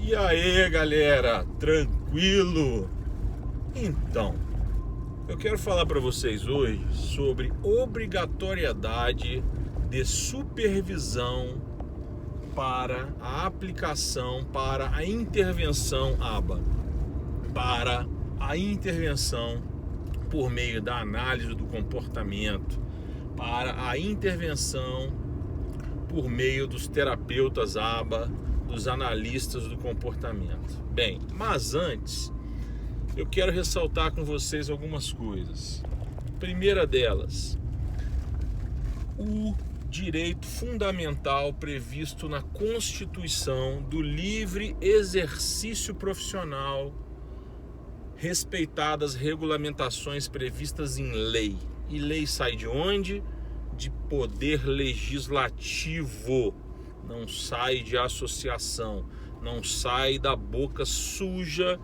E aí, galera, tranquilo? Então, eu quero falar para vocês hoje sobre obrigatoriedade de supervisão para a aplicação, para a intervenção ABA, para a intervenção por meio da análise do comportamento, para a intervenção por meio dos terapeutas ABA, dos analistas do comportamento. Bem, mas antes, eu quero ressaltar com vocês algumas coisas. Primeira delas, o direito fundamental previsto na Constituição do livre exercício profissional, respeitadas regulamentações previstas em lei. E lei sai de onde? De poder legislativo. Não sai de associação, não sai da boca suja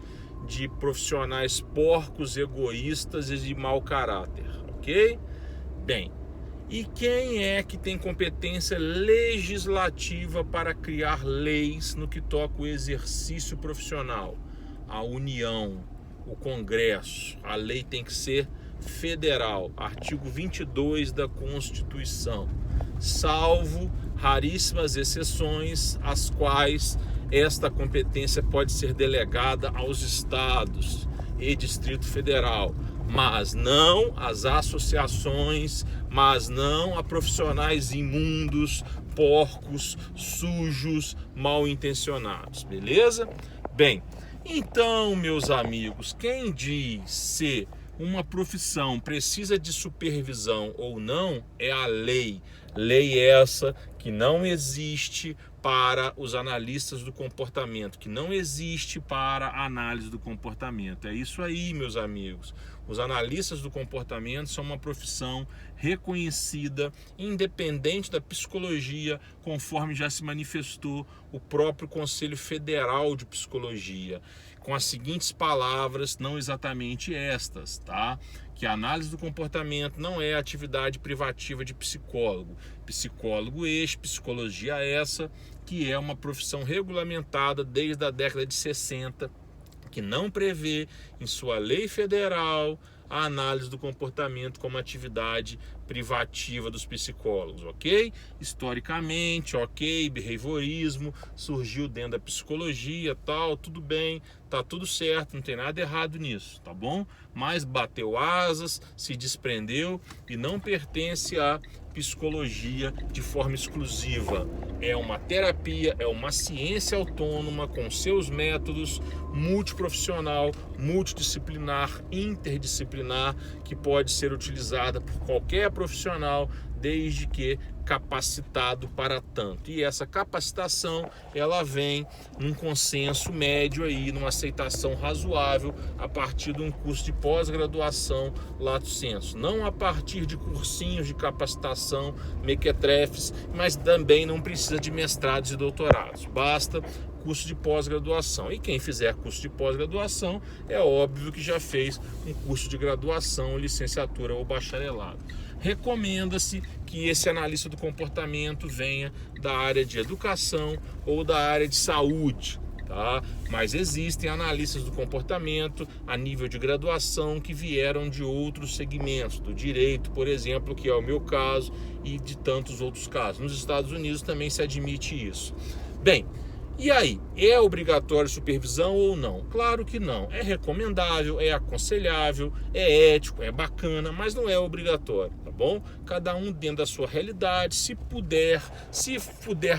de profissionais porcos, egoístas e de mau caráter, ok? Bem, e quem é que tem competência legislativa para criar leis no que toca o exercício profissional? A União, o Congresso. A lei tem que ser federal, artigo 22 da Constituição, salvo raríssimas exceções, as quais esta competência pode ser delegada aos estados e Distrito Federal, mas não às associações, mas não a profissionais imundos, porcos, sujos, mal intencionados, beleza? Bem, então, meus amigos, quem diz se uma profissão precisa de supervisão ou não é a lei. Lei essa que não existe para os analistas do comportamento, que não existe para a análise do comportamento. É isso aí, meus amigos. Os analistas do comportamento são uma profissão reconhecida, independente da psicologia, conforme já se manifestou o próprio Conselho Federal de Psicologia, com as seguintes palavras, não exatamente estas, tá? Que a análise do comportamento não é atividade privativa de psicólogo. Psicólogo este, psicologia essa, que é uma profissão regulamentada desde a década de 60, que não prevê em sua lei federal a análise do comportamento como atividade privativa dos psicólogos, ok? Historicamente, ok, behaviorismo surgiu dentro da psicologia, tal, tudo bem, tá tudo certo, não tem nada errado nisso, tá bom? Mas bateu asas, se desprendeu e não pertence à psicologia de forma exclusiva. É uma terapia, é uma ciência autônoma com seus métodos, multiprofissional, multidisciplinar, interdisciplinar, que pode ser utilizada por qualquer profissional, desde que capacitado para tanto. E essa capacitação, ela vem num consenso médio aí, numa aceitação razoável a partir de um curso de pós-graduação lato sensu, não a partir de cursinhos de capacitação, mequetrefes, mas também não precisa de mestrados e doutorados, basta curso de pós-graduação. E quem fizer curso de pós-graduação, é óbvio que já fez um curso de graduação, licenciatura ou bacharelado. Recomenda-se que esse analista do comportamento venha da área de educação ou da área de saúde, tá? Mas existem analistas do comportamento a nível de graduação que vieram de outros segmentos, do direito, por exemplo, que é o meu caso, e de tantos outros casos. Nos Estados Unidos também se admite isso. Bem, e aí, é obrigatório supervisão ou não? Claro que não. É recomendável, é aconselhável, é ético, é bacana, mas não é obrigatório, tá bom? Cada um dentro da sua realidade, se puder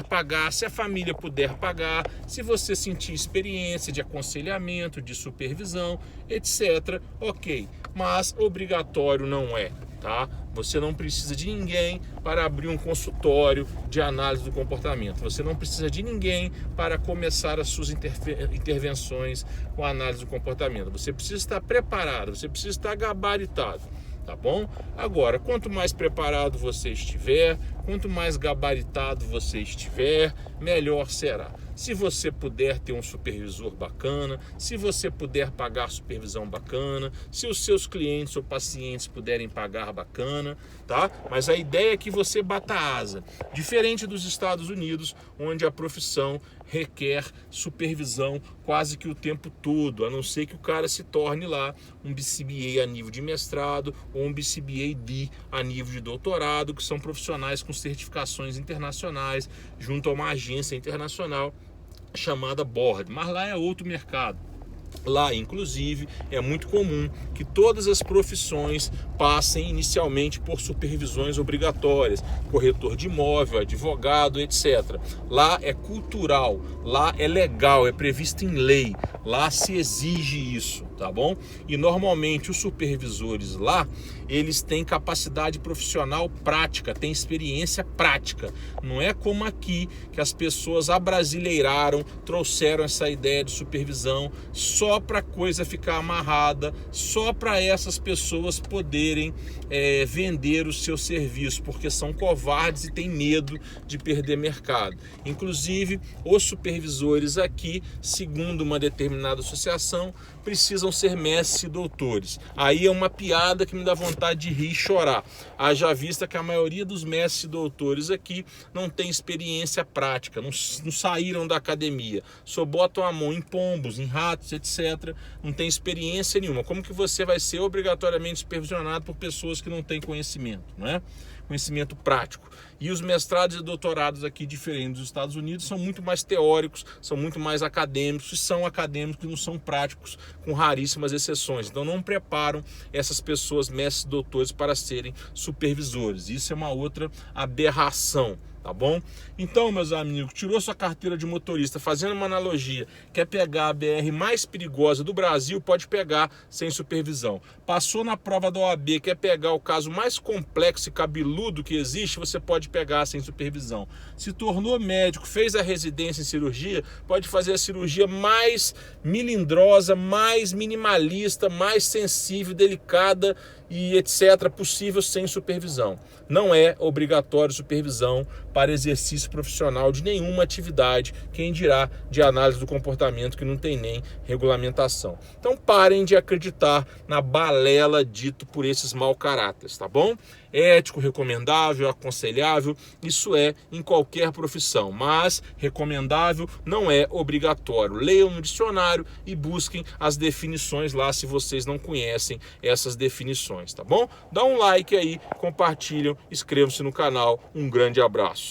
pagar, se a família puder pagar, se você sentir experiência de aconselhamento, de supervisão, etc, ok. Mas obrigatório não é, tá? Você não precisa de ninguém para abrir um consultório de análise do comportamento. Você não precisa de ninguém para começar as suas intervenções com a análise do comportamento. Você precisa estar preparado, você precisa estar gabaritado, tá bom? Agora, quanto mais preparado você estiver, quanto mais gabaritado você estiver, melhor será. Se você puder ter um supervisor bacana, se você puder pagar supervisão bacana, se os seus clientes ou pacientes puderem pagar bacana, tá? Mas a ideia é que você bata asa. Diferente dos Estados Unidos, onde a profissão requer supervisão quase que o tempo todo, a não ser que o cara se torne lá um BCBA a nível de mestrado ou um BCBA-D a nível de doutorado, que são profissionais com certificações internacionais junto a uma agência internacional chamada Board, mas lá é outro mercado. Lá, inclusive, é muito comum que todas as profissões passem inicialmente por supervisões obrigatórias, corretor de imóvel, advogado, etc. Lá é cultural, lá é legal, é previsto em lei, lá se exige isso, tá bom? E normalmente os supervisores lá, eles têm capacidade profissional prática, têm experiência prática. Não é como aqui que as pessoas abrasileiraram, trouxeram essa ideia de supervisão só para a coisa ficar amarrada, só para essas pessoas poderem vender o seu serviço, porque são covardes e têm medo de perder mercado. Inclusive, os supervisores aqui, segundo uma determinada associação, precisam ser mestres e doutores. Aí é uma piada que me dá vontade de rir e chorar. Haja vista que a maioria dos mestres e doutores aqui não tem experiência prática, não saíram da academia, só botam a mão em pombos, em ratos, etc. Não tem experiência nenhuma. Como que você vai ser obrigatoriamente supervisionado por pessoas que não têm conhecimento, não é? Conhecimento prático. E os mestrados e doutorados aqui, diferentes dos Estados Unidos, são muito mais teóricos, são muito mais acadêmicos, e são acadêmicos que não são práticos, com raríssimas exceções. Então não preparam essas pessoas, mestres e doutores, para serem supervisores. Isso é uma outra aberração. Tá bom? Então, meus amigos, tirou sua carteira de motorista, fazendo uma analogia, quer pegar a BR mais perigosa do Brasil, pode pegar sem supervisão. Passou na prova da OAB, quer pegar o caso mais complexo e cabeludo que existe, você pode pegar sem supervisão. Se tornou médico, fez a residência em cirurgia, pode fazer a cirurgia mais melindrosa, mais minimalista, mais sensível, delicada e etc. possível sem supervisão. Não é obrigatório supervisão para exercício profissional de nenhuma atividade, quem dirá de análise do comportamento que não tem nem regulamentação. Então parem de acreditar na balela dito por esses mau caráteres, tá bom? Ético, recomendável, aconselhável, isso é em qualquer profissão, mas recomendável não é obrigatório. Leiam no dicionário e busquem as definições lá se vocês não conhecem essas definições, tá bom? Dá um like aí, compartilham, inscrevam-se no canal. Um grande abraço.